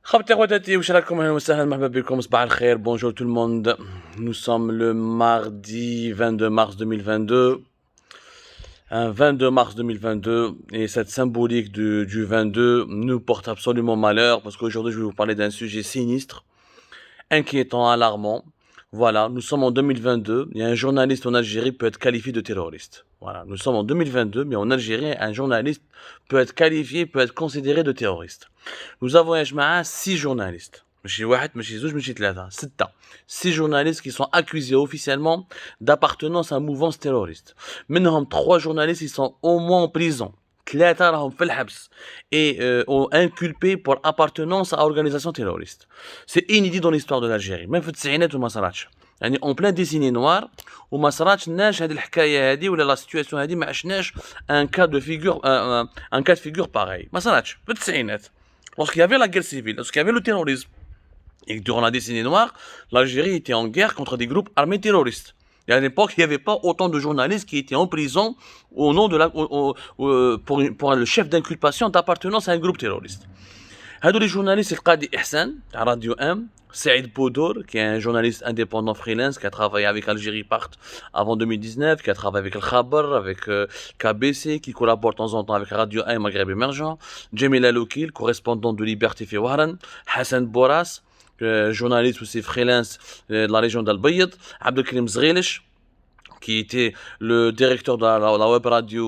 خبطي خواتاتي واش راكم اهلا وسهلا مرحبا بكم صباح الخير bonjour tout le monde. Nous sommes le mardi 22 mars 2022. Un 22 mars 2022 et cette symbolique du 22 nous porte absolument malheur parce qu'aujourd'hui je vais vous parler d'un sujet sinistre, inquiétant, alarmant. Voilà, nous sommes en 2022 et un journaliste en Algérie peut être qualifié de terroriste. Voilà, nous sommes en 2022 mais en Algérie un journaliste peut être qualifié, peut être considéré de terroriste. Nous avons يا جماعة 6 journalistes. ماشي واحد ماشي زوج ماشي ثلاثة 6 6 journalistes qui sont accusés officiellement d'appartenance à une mouvance terroriste. منهم 3 journalistes qui sont au moins en prison. 3 راهم في الحبس et ont inculpé pour appartenance à organisation terroriste. C'est inédit dans l'histoire de l'Algérie. même في التسعينات وما صراتش. يعني en plein décennie noire وما صراتش هذه الحكاية هذه ولا لا سيتواسيون هذه ما عشناش un cas de figure pareil. ما صراتش في التسعينات. Lorsqu'il y avait la guerre civile, lorsqu'il y avait le terrorisme, et que durant la décennie noire, l'Algérie était en guerre contre des groupes armés terroristes. Et à l'époque, il n'y avait pas autant de journalistes qui étaient en prison au nom de pour le chef d'inculpation d'appartenance à un groupe terroriste. هادو les journalistes, c'est Qadi Ihsan, à Radio M, Saïd Boudour, qui est un journaliste indépendant freelance, qui a travaillé avec Algérie Part avant 2019, qui a travaillé avec El Khabar, avec KBC, qui collabore de temps en temps avec Radio M Maghreb Émergent, Jamil Aloukil, correspondant de Liberté fi Wahran, Hassan Boras, journaliste aussi freelance de la région d'Al-Bayt, Abdelkrim Zghilish, qui était le directeur de la web radio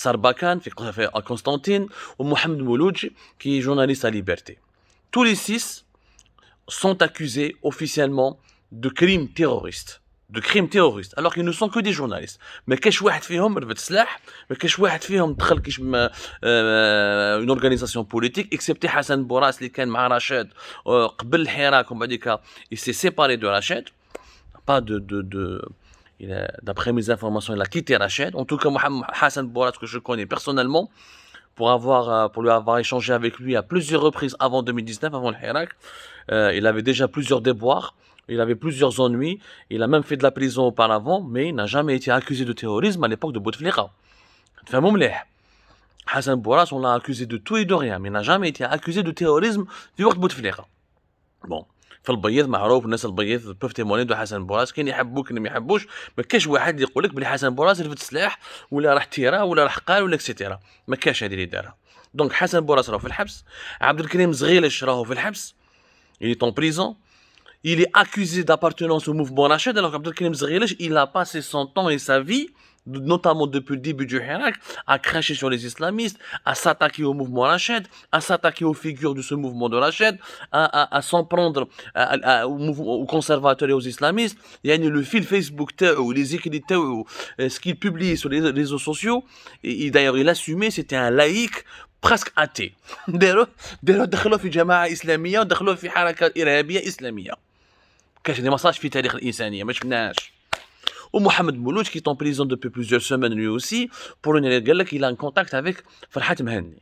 Sarbacane, à Constantine, ou Mohamed Mouloudji, qui est journaliste à Liberté. Tous les 6 sont accusés officiellement de crimes terroristes. Alors qu'ils ne sont que des journalistes. Mais كاش واحد فيهم ربط سلاح, ما كاش واحد فيهم دخل كاش une organisation politique, excepté Hassan Boras اللي كان مع رشاد قبل الحراك ومن بعديك il s'est séparé de Rachid. Pas d'après mes informations, il a quitté Rachid. En tout cas, Mohamed Hassan Boras, que je connais personnellement, pour lui avoir échangé avec lui à plusieurs reprises avant 2019, avant le Hirak, il avait déjà plusieurs déboires, il avait plusieurs ennuis, il a même fait de la prison auparavant, mais il n'a jamais été accusé de terrorisme à l'époque de Bouteflika. Hassan Boras, on l'a accusé de tout et de rien, mais il n'a jamais été accusé de terrorisme du وقت Bouteflika. Bon. في البيض معروف الناس البيض بوف تيموني دو حسن بوراس كاين يحبوك كاين ما يحبوش ما كاش واحد يقول لك بلي حسن بوراس رفد سلاح ولا راح تيرا ولا راح قال ولا اكسيتيرا ما كاش هذه اللي دارها دونك حسن بوراس راهو في الحبس عبد الكريم زغيلش راهو في الحبس il est en prison il est accusé d'appartenance au mouvement Rachid alors qu'Abdel Karim Zghilish il a passé son temps et sa vie notamment depuis le début du Hirak, à cracher sur les islamistes, à s'attaquer au mouvement Rachid, à s'attaquer aux figures de ce mouvement de Rachid, à s'en prendre aux conservateurs et aux islamistes. Il y a le fil Facebook, les écrits, ce qu'il publie sur les réseaux sociaux, et d'ailleurs il assumait, c'était un laïc presque athée. دخلوا في جماعة إسلامية ودخلوا في حركة إرهابية إسلامية. كاش ما صارش في تاريخ الإنسانية ما شفناش. Ou Mohamed Mouloudji qui est en prison depuis plusieurs semaines lui aussi pour une raison qu'il a un contact avec Farhat Mehani.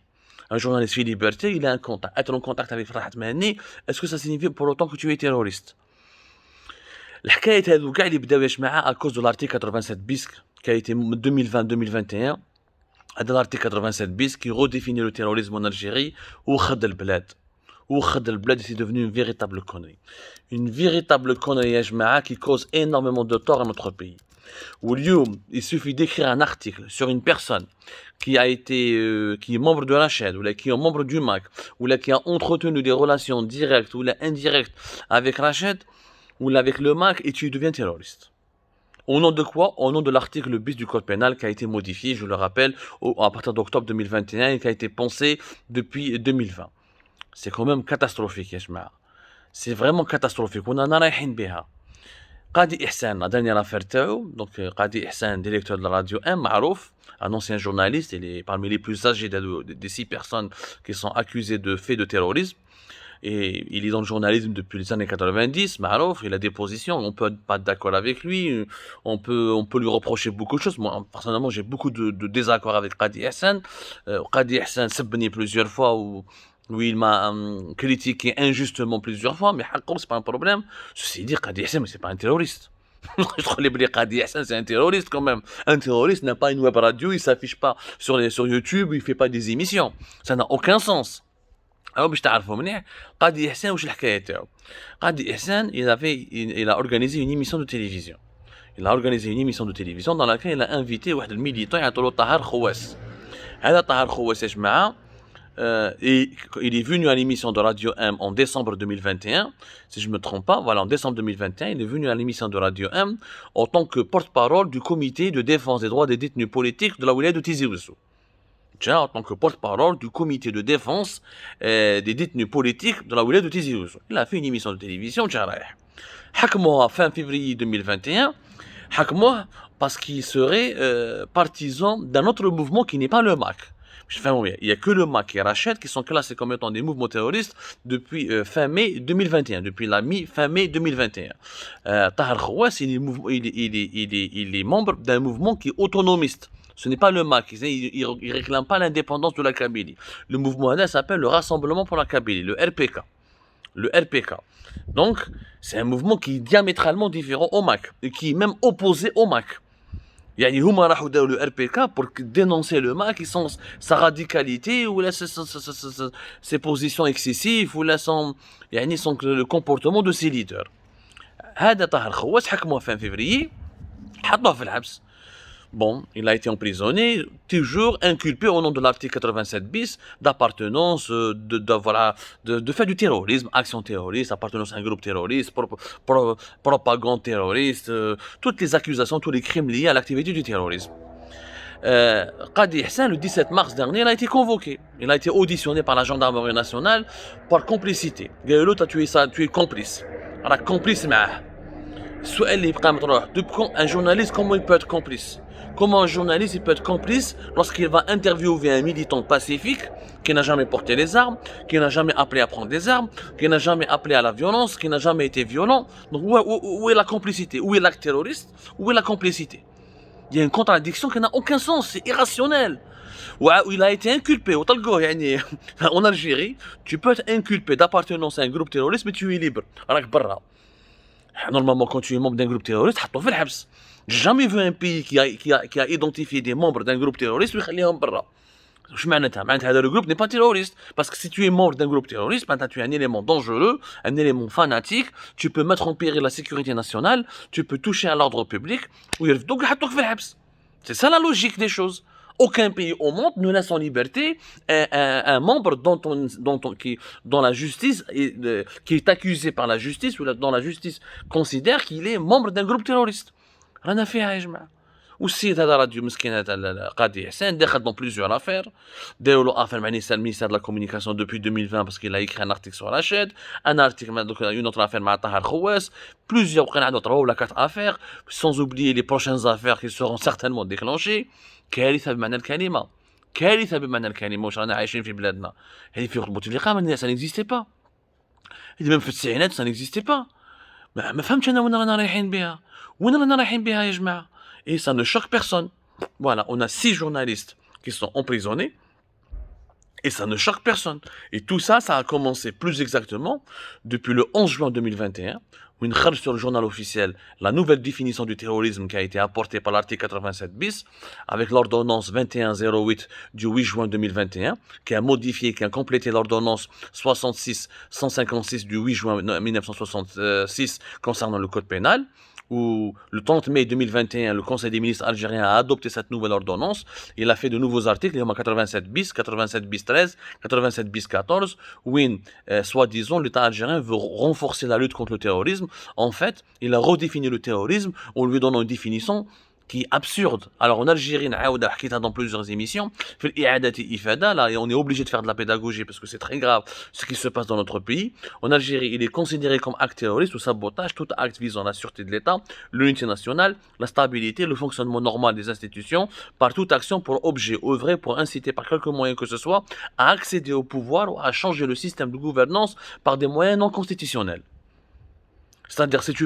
Un journaliste de Liberté, il a un contact. Être en contact avec Farhat Mehani, est-ce que ça signifie pour autant que tu es terroriste? الحكاية هذو كاع اللي بداو يا جماعة à cause de l'article 87 bis qui a été 2020-2021. هذا l'article 87 bis qui redéfinit le terrorisme en Algérie وخد البلاد. C'est devenu une véritable connerie. Une véritable connerie, ya jma'a, qui cause énormément de tort à notre pays. Il suffit d'écrire un article sur une personne qui est membre de Rachid, ou qui est membre du MAC, ou qui a entretenu des relations directes ou indirectes avec Rachid, ou avec le MAC, et tu deviens terroriste. Au nom de quoi? Au nom de l'article bis du code pénal qui a été modifié, je le rappelle, à partir d'octobre 2021 et qui a été pensé depuis 2020. C'est quand même catastrophique يا جماعة. C'est vraiment catastrophique. وأنا رايحين بها. قادي إحسان la dernière affaire تاعو donc قادي إحسان directeur de la radio M معروف un ancien journaliste il est parmi les plus âgés des 6 personnes qui sont accusées de faits de terrorisme et il est dans le journalisme depuis les années 90 معروف il a des positions on peut pas être d'accord avec lui on peut lui reprocher beaucoup de choses moi personnellement j'ai beaucoup de désaccords avec قادي إحسان قادي إحسان سبني plusieurs fois Oui, il m'a critiqué injustement plusieurs fois, mais c'est pas un problème. Ceci dit, Qadi Hassan, mais c'est pas un terroriste. Je trouve que Qadi Hassan, c'est un terroriste quand même. Un terroriste n'a pas une web radio, il s'affiche pas sur YouTube, il fait pas des émissions. Ça n'a aucun sens. أو باش تعرفوا مليح قاضي إحسان واش الحكاية تاعو. قاضي إحسان il a organisé une émission de télévision. Il a organisé une émission de télévision dans laquelle il a invité واحد الميليتون يعيطولو طاهر خواس. هذا طاهر خواس يا جماعة et il est venu à l'émission de Radio M en décembre 2021, si je ne me trompe pas, voilà, en décembre 2021, il est venu à l'émission de Radio M en tant que porte-parole du comité de défense des droits des détenus politiques de la wilaya de Tizi Ouzou. Tiens, en tant que porte-parole du comité de défense des détenus politiques de la wilaya de Tizi Ouzou. Il a fait une émission de télévision, tiens, حكموها fin février 2021, حكموه parce qu'il serait partisan d'un autre mouvement qui n'est pas le MAC. Il n'y a que le MAC et Rachid qui sont classés comme étant des mouvements terroristes depuis fin mai 2021, depuis la fin mai 2021. Tahar Khouas, il est membre d'un mouvement qui est autonomiste. Ce n'est pas le MAC, il ne réclame pas l'indépendance de la Kabylie. Le mouvement là s'appelle le Rassemblement pour la Kabylie, le RPK. Le RPK. Donc, c'est un mouvement qui est diamétralement différent au MAC, et qui est même opposé au MAC. يعني هما راحوا داو le RPK pour dénoncer le MAC et sa radicalité ou ses positions excessives ou يعني le comportement de ses leaders. هذا طاهر خواس حكموه fin février حطوه في الحبس. Bon, il a été emprisonné, toujours inculpé au nom de l'article 87 bis d'appartenance, de faire du terrorisme, action terroriste, appartenance à un groupe terroriste, propagande terroriste, toutes les accusations, tous les crimes liés à l'activité du terrorisme. Qadi Ihsan, le 17 mars dernier, il a été convoqué. Il a été auditionné par la gendarmerie nationale par complicité. Gaëlo, tu es complice. Alors, complice, mais un journaliste, comment il peut être complice? Comment un journaliste il peut être complice lorsqu'il va interviewer un militant pacifique qui n'a jamais porté les armes, qui n'a jamais appelé à prendre des armes, qui n'a jamais appelé à la violence, qui n'a jamais été violent? Donc où est la complicité? Où est l'acte terroriste? Où est la complicité? Il y a une contradiction qui n'a aucun sens, c'est irrationnel. Où il a été inculpé, en Algérie, tu peux être inculpé d'appartenance à un groupe terroriste, mais tu es libre. Normalement, quand tu es membre d'un groupe terroriste, tu es en prison. J'ai jamais vu un pays qui a identifié des membres d'un groupe terroriste, le groupe n'est pas terroriste. Parce que si tu es membre d'un groupe terroriste, tu es un élément dangereux, un élément fanatique, tu peux mettre en péril la sécurité nationale, tu peux toucher à l'ordre public, c'est ça la logique des choses. Aucun pays au monde ne laisse en liberté un membre dont la justice qui est accusé par la justice ou dont la justice considère qu'il est membre d'un groupe terroriste. رانا فيها يا جماعه. والسيد هذا راديو مسكين هذا القاضي حسين دخل dans plusieurs affaires. داروا له affaire مع ministère de la communication depuis 2020 parce qu'il a écrit un article sur Rachid, un article une autre affaire مع طاهر خواس, plusieurs وقع عنده 3 ولا 4 affaires, sans oublier les prochaines affaires qui seront certainement déclenchées. كارثه بمعنى الكلمه, كارثه بمعنى الكلمه. واش رانا عايشين في بلادنا هذه في بوتفليقه ça n'existait pas. هذه même في التسعينات ça n'existait pas. ما فهمتش انا وين رانا رايحين بها. وين رانا رايحين بها يا جماعه؟ Et ça ne choque personne. Voilà, on a 6 journalistes qui sont emprisonnés et ça ne choque personne. Et tout ça, ça a commencé plus exactement depuis le 11 juin 2021, où une kharj sur le journal officiel la nouvelle définition du terrorisme qui a été apportée par l'article 87 bis avec l'ordonnance 2108 du 8 juin 2021 qui a modifié, qui a complété l'ordonnance 66-156 du 8 juin 1966 concernant le code pénal, où le 30 mai 2021, le Conseil des ministres algérien a adopté cette nouvelle ordonnance. Il a fait de nouveaux articles, il y en a 87 bis, 87 bis 13, 87 bis 14, où, soi-disant, l'État algérien veut renforcer la lutte contre le terrorisme. En fait, il a redéfini le terrorisme en lui donnant une définition qui est absurde. Alors en Algérie, dans plusieurs émissions, là, on est obligé de faire de la pédagogie parce que c'est très grave ce qui se passe dans notre pays. En Algérie, il est considéré comme acte terroriste ou sabotage, tout acte visant la sûreté de l'État, l'unité nationale, la stabilité, le fonctionnement normal des institutions, par toute action pour objet, œuvrer pour inciter par quelque moyen que ce soit à accéder au pouvoir ou à changer le système de gouvernance par des moyens non constitutionnels. C'est-à-dire, si tu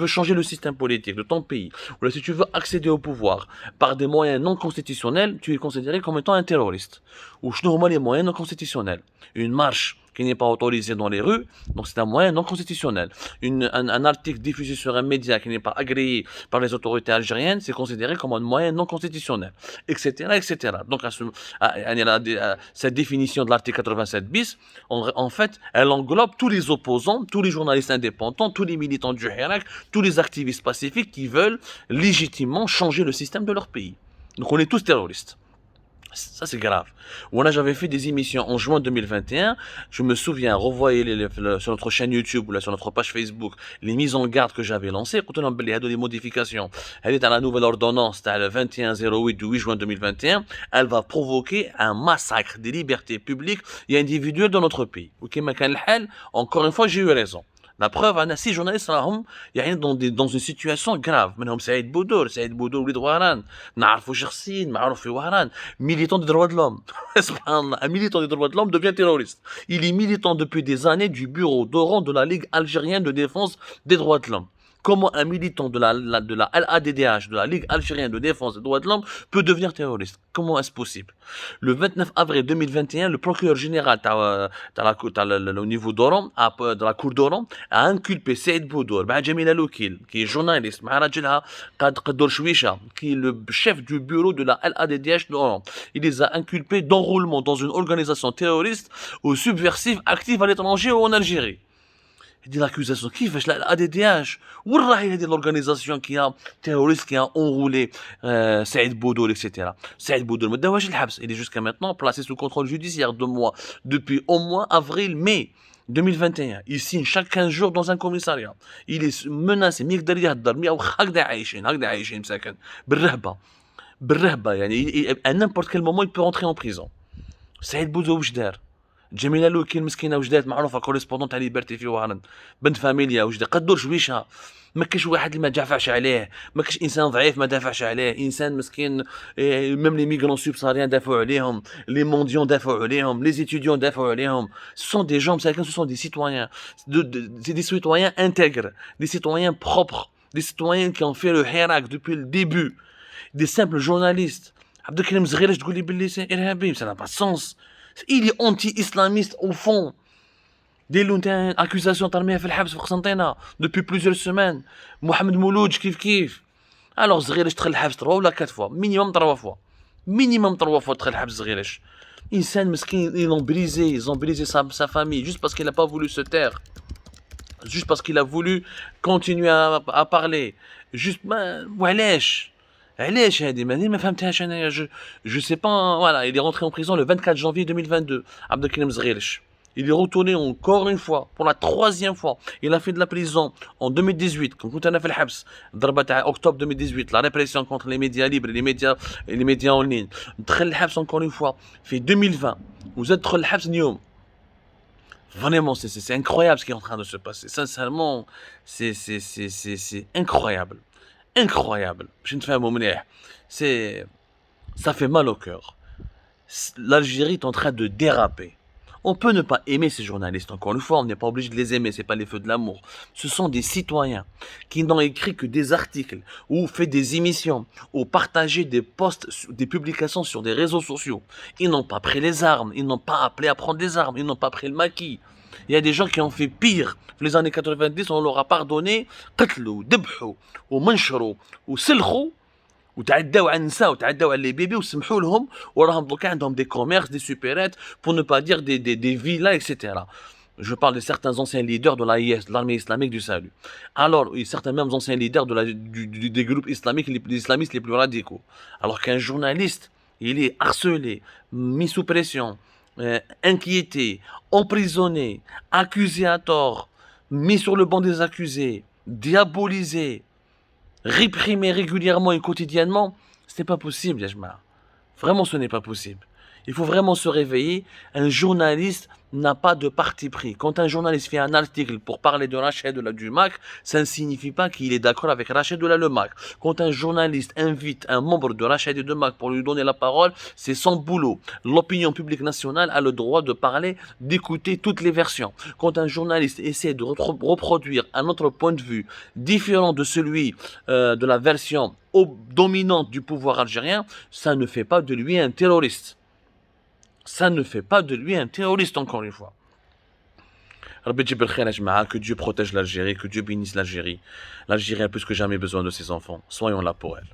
veux changer le système politique de ton pays, ou là, si tu veux accéder au pouvoir par des moyens non constitutionnels, tu es considéré comme étant un terroriste. Ou je les moyens non constitutionnels. Une marche qui n'est pas autorisé dans les rues, donc c'est un moyen non constitutionnel. Un article diffusé sur un média qui n'est pas agréé par les autorités algériennes, c'est considéré comme un moyen non constitutionnel, etc., etc. Donc, cette définition de l'article 87 bis, en fait, elle englobe tous les opposants, tous les journalistes indépendants, tous les militants du Hirak, tous les activistes pacifiques qui veulent légitimement changer le système de leur pays. Donc, on est tous terroristes. Ça, c'est grave. Voilà, j'avais fait des émissions en juin 2021. Je me souviens, revoyez sur notre chaîne YouTube ou là, sur notre page Facebook, les mises en garde que j'avais lancées. Quand on a des modifications, elle est à la nouvelle ordonnance, le 2108 du 8 juin 2021. Elle va provoquer un massacre des libertés publiques et individuelles dans notre pays. Encore une fois, j'ai eu raison. La preuve, on a 6 journalistes dans une situation grave. منهم سعيد بودور وليد وهران نعرفوا شخصيا معروف في وهران militant des droits de l'homme. Subhanallah, un militant des droits de l'homme devient terroriste. Il est militant depuis des années du bureau d'Oran de la Ligue algérienne de défense des droits de l'homme. Comment un militant de la LADDH, de la Ligue algérienne de défense des droits de l'homme, peut devenir terroriste? Comment est-ce possible? Le 29 avril 2021, le procureur général au niveau d'Oran, de la cour d'Oran, a inculpé Saïd Boudour, Jamil Aloukil, qui est journaliste, qui est le chef du bureau de la LADDH d'Oran. Il les a inculpés d'enrôlement dans une organisation terroriste ou subversive active à l'étranger ou en Algérie. Il dit l'accusation qui fait la ADDH où est l'organisation qui a terroriste qui a enroulé Saïd Boudour, etc. Saïd Boudour il est jusqu'à maintenant placé sous contrôle judiciaire de mois depuis au moins avril-mai 2021. Il signe chaque 15 jours dans un commissariat. Il est menacé à n'importe quel moment il peut rentrer en prison. Saïd Boudour وش دار؟ جميله لوكين مسكينه وجدات معروفه كوريسبوندونت تاع ليبرتي في وهران بنت فاميليا وجدات قدور شويشه ما كاش واحد اللي ما دافعش عليه ما كاش انسان ضعيف ما دافعش عليه انسان مسكين ميم لي ميغرون سوبساريان دافعوا عليهم لي مونديون دافعوا عليهم لي étudiants دافعوا عليهم ce sont des gens مساكن ce sont des citoyens c'est des citoyens intègres des citoyens propres des citoyens qui ont fait le Hirak depuis le début des simples journalistes عبد الكريم زغيرش تقول لي باللي سي ارهابي ça n'a pas de sens. Il est anti-islamiste au fond. Des accusations ترميها في الحبس في قسنطينة depuis plusieurs semaines. Mohamed Mouloudj كيف. Alors زغيرش دخل الحبس 3 ولا 4 fois. Minimum 3 fois. Minimum 3 fois دخل الحبس زغيرش. إنسان مسكين ils ont brisé sa famille juste parce qu'il n'a pas voulu se taire. Juste parce qu'il a voulu continuer à parler. Juste وعلاش علاش هادي ما فهمتهاش انايا je sais pas voilà il est rentré en prison le 24 janvier 2022 عبد الكريم زغيرش il est retourné encore une fois pour la 3e fois il a fait de la prison en 2018 quand كنت انا في الحبس الضربه تاع octobre 2018 la répression contre les médias libres les médias en ligne دخل الحبس encore une fois في 2020 وزاد دخل الحبس اليوم. Vraiment, c'est incroyable ce qui est en train de se passer. Sincèrement, c'est incroyable. Incroyable. Ça fait mal au cœur. L'Algérie est en train de déraper. On peut ne pas aimer ces journalistes. Encore une fois, on n'est pas obligé de les aimer. C'est pas les feux de l'amour. Ce sont des citoyens qui n'ont écrit que des articles ou fait des émissions ou partagé des posts, des publications sur des réseaux sociaux. Ils n'ont pas pris les armes. Ils n'ont pas appelé à prendre des armes. Ils n'ont pas pris le maquis. Il y a des gens qui ont fait pire. Dans les années 90, on leur a pardonné. قتلوا ذبحوا ومنشروا وسلخوا وتعداوا على النساء وتعداوا على les bébés وسمحوا لهم وراهم دوكا عندهم des commerces, des supérettes, pour ne pas dire des villas, etc. Je parle de certains anciens leaders de l'AIS, de l'armée islamique du salut. Alors, certains mêmes anciens leaders des groupes islamiques, les islamistes les plus radicaux. Alors qu'un journaliste, il est harcelé, mis sous pression, inquiété, emprisonné, accusé à tort, mis sur le banc des accusés, diabolisé, réprimé régulièrement et quotidiennement, ce n'est pas possible, Yajma. Vraiment, ce n'est pas possible. Il faut vraiment se réveiller. Un journaliste n'a pas de parti pris. Quand un journaliste fait un article pour parler de Rached du MAC, ça ne signifie pas qu'il est d'accord avec Rached le MAC. Quand un journaliste invite un membre de Rached de MAC pour lui donner la parole, c'est son boulot. L'opinion publique nationale a le droit de parler, d'écouter toutes les versions. Quand un journaliste essaie de reproduire un autre point de vue différent de celui de la version dominante du pouvoir algérien, ça ne fait pas de lui un terroriste. Ça ne fait pas de lui un terroriste, encore une fois. ربي يجيب الخير يا جماعة. Que Dieu protège l'Algérie, que Dieu bénisse l'Algérie. L'Algérie a plus que jamais besoin de ses enfants. Soyons là pour elle.